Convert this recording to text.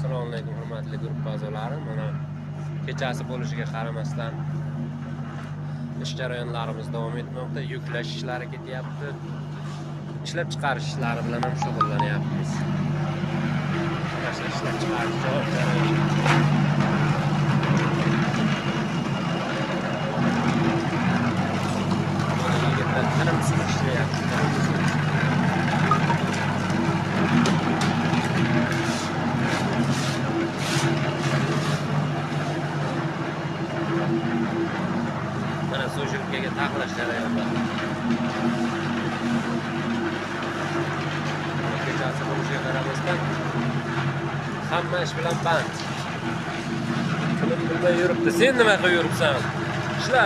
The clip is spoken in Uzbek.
Assalomu alaykum hurmatli guruh a'zolarim. Mana kechasi bo'lishiga qaramasdan ish jarayonlarimiz davom etmoqda. Yuklash ishlari ketyapti. Ishlab chiqarish ishlari bilan ham shug'ullanyapmiz. Mana ishlab chiqarish jarayoni. Yigitlar tinimsiz ishlayapti. Mana so'shilkaga taqilash jarayonida. Kechasi bo'lishiga qaramasdan hamma ish bilan band. Kunim bilmay yuribdi. Sen nima qilib yuribsan? Ishla.